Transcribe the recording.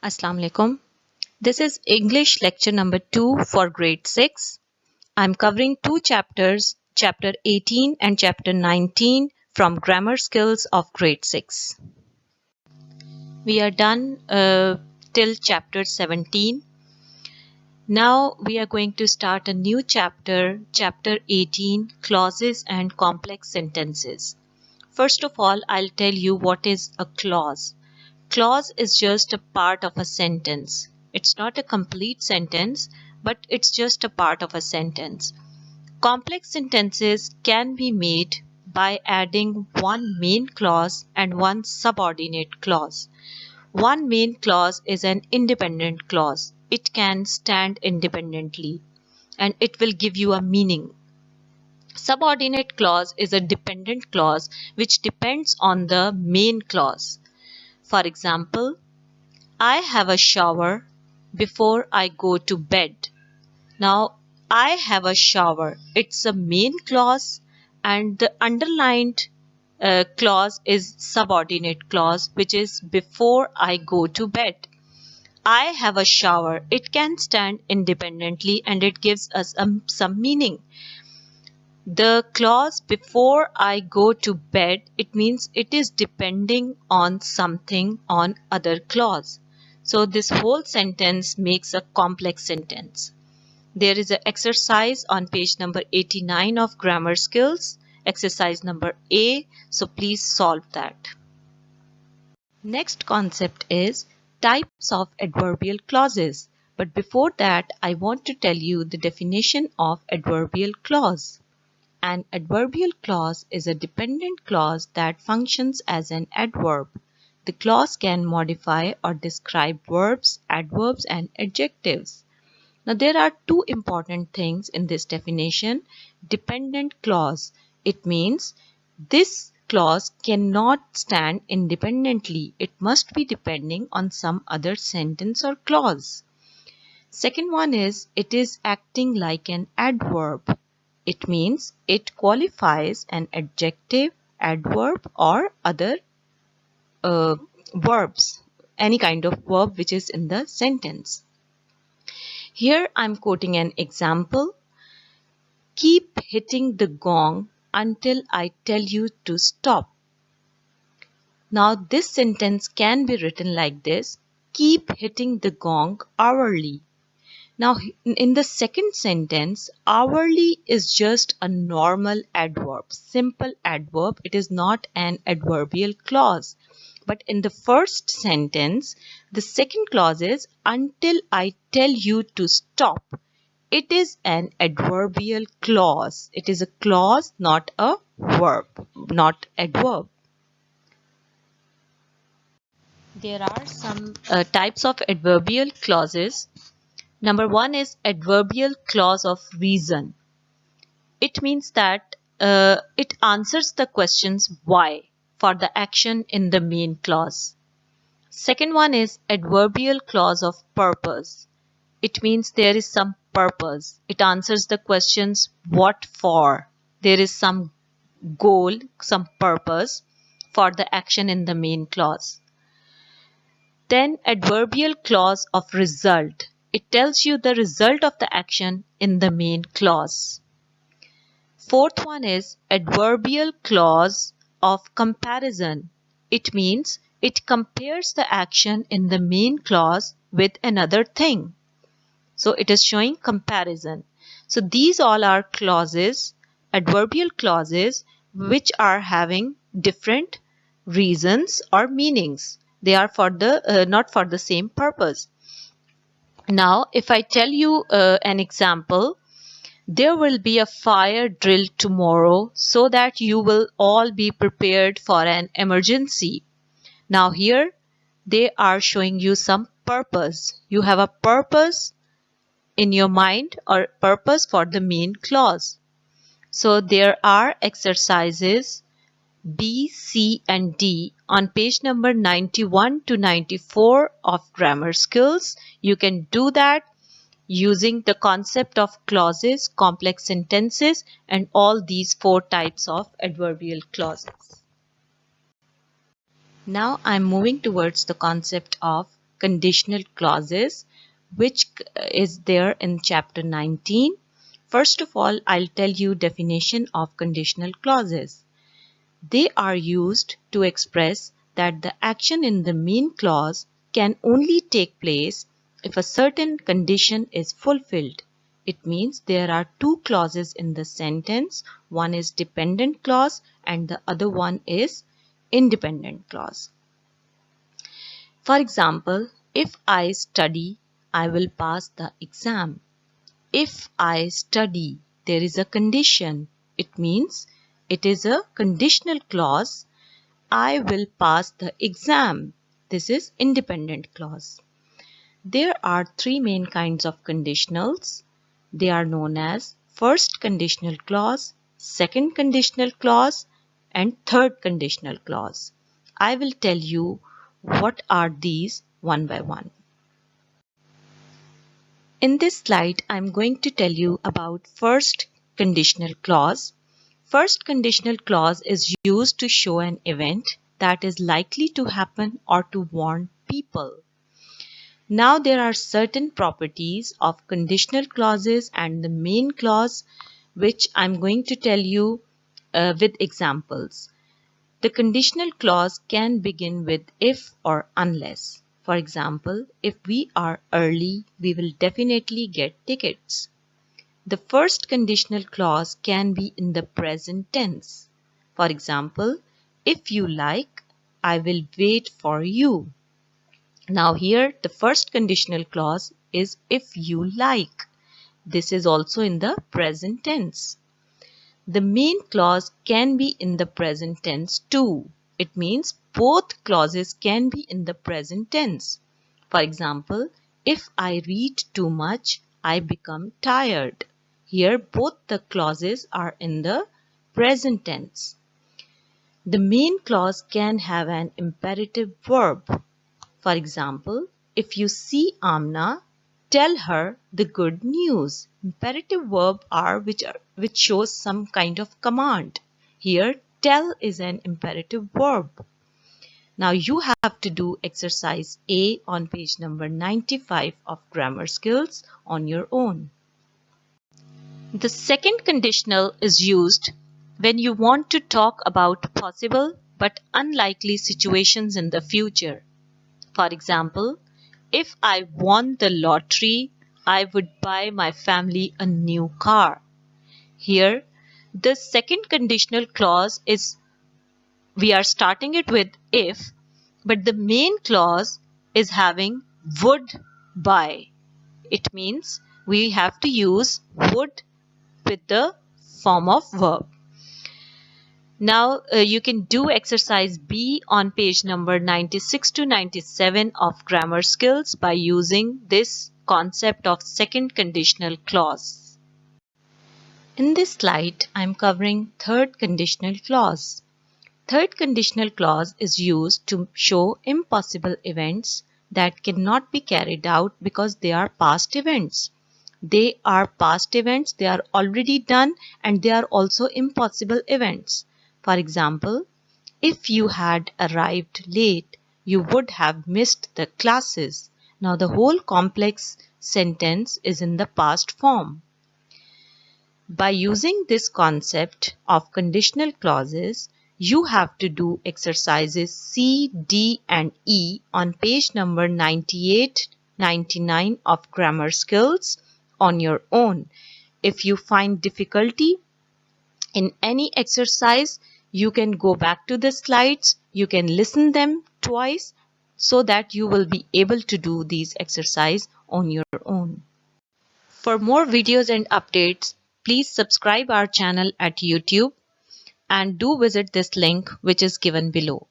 Assalamu alaikum. This is English lecture number 2 for grade 6. I'm covering two chapters, chapter 18 and chapter 19 from grammar skills of grade 6. We are done till chapter 17. Now we are going to start a new chapter, chapter 18, clauses and complex sentences. First of all, I'll tell you what is a clause. Clause is just a part of a sentence. It's not a complete sentence, but it's just a part of a sentence. Complex sentences can be made by adding one main clause and one subordinate clause. One main clause is an independent clause. It can stand independently and it will give you a meaning. Subordinate clause is a dependent clause which depends on the main clause. For example, I have a shower before I go to bed. Now, I have a shower. It's a main clause and the underlined clause is subordinate clause, which is before I go to bed. I have a shower. It can stand independently and it gives us some meaning. The clause before I go to bed, it means it is depending on something on other clause. So this whole sentence makes a complex sentence. There is an exercise on page number 89 of grammar skills, exercise number A. So please solve that. Next concept is types of adverbial clauses. But before that, I want to tell you the definition of adverbial clause. An adverbial clause is a dependent clause that functions as an adverb. The clause can modify or describe verbs, adverbs, and adjectives. Now, there are two important things in this definition. Dependent clause. It means this clause cannot stand independently. It must be depending on some other sentence or clause. Second one is it is acting like an adverb. It means it qualifies an adjective, adverb, or other verbs, any kind of verb which is in the sentence. Here I'm quoting an example. Keep hitting the gong until I tell you to stop. Now this sentence can be written like this. Keep hitting the gong hourly. Now, in the second sentence, hourly is just a normal adverb, simple adverb. It is not an adverbial clause. But in the first sentence, the second clause is until I tell you to stop. It is an adverbial clause. It is a clause, not a verb, not adverb. There are some types of adverbial clauses. Number one is adverbial clause of reason. It means that it answers the questions why for the action in the main clause. Second one is adverbial clause of purpose. It means there is some purpose. It answers the questions what for. There is some goal, some purpose for the action in the main clause. Then adverbial clause of result. It tells you the result of the action in the main clause. Fourth one is adverbial clause of comparison. It means it compares the action in the main clause with another thing. So it is showing comparison. So these all are clauses, adverbial clauses, which are having different reasons or meanings. They are for the not for the same purpose. Now, if I tell you an example, there will be a fire drill tomorrow so that you will all be prepared for an emergency. Now here, they are showing you some purpose. You have a purpose in your mind or purpose for the main clause. So there are exercises B, C and D on page number 91 to 94 of grammar skills. You can do that using the concept of clauses, complex sentences and all these four types of adverbial clauses. Now I'm moving towards the concept of conditional clauses which is there in chapter 19. First of all, I'll tell you definition of conditional clauses. They are used to express that the action in the main clause can only take place if a certain condition is fulfilled. It means there are two clauses in the sentence. One is dependent clause and the other one is independent clause. For example, if I study, I will pass the exam. If I study, there is a condition. It means it is a conditional clause. I will pass the exam. This is independent clause. There are three main kinds of conditionals. They are known as first conditional clause, second conditional clause, and third conditional clause. I will tell you what are these one by one. In this slide, I'm going to tell you about first conditional clause. First conditional clause is used to show an event that is likely to happen or to warn people. Now there are certain properties of conditional clauses and the main clause which I'm going to tell you with examples. The conditional clause can begin with if or unless. For example, if we are early, we will definitely get tickets. The first conditional clause can be in the present tense. For example, if you like, I will wait for you. Now here the first conditional clause is if you like. This is also in the present tense. The main clause can be in the present tense too. It means both clauses can be in the present tense. For example, if I read too much, I become tired. Here both the clauses are in the present tense. The main clause can have an imperative verb. For example, if you see Amna, tell her the good news. Imperative verb are which shows some kind of command. Here, tell is an imperative verb. Now you have to do exercise A on page number 95 of grammar skills on your own. The second conditional is used when you want to talk about possible but unlikely situations in the future. For example, if I won the lottery, I would buy my family a new car. Here, the second conditional clause is, we are starting it with if, but the main clause is having would buy. It means we have to use would with the form of verb. Now you can do exercise B on page number 96 to 97 of grammar skills by using this concept of second conditional clause. In this slide, I am covering third conditional clause. Third conditional clause is used to show impossible events that cannot be carried out because they are past events. They are past events, they are already done, and they are also impossible events. For example, if you had arrived late, you would have missed the classes. Now the whole complex sentence is in the past form. By using this concept of conditional clauses, you have to do exercises C, D and E on page number 98, 99 of grammar skills on your own. If you find difficulty in any exercise, you can go back to the slides, you can listen them twice so that you will be able to do these exercises on your own. For more videos and updates, please subscribe our channel at YouTube and do visit this link which is given below.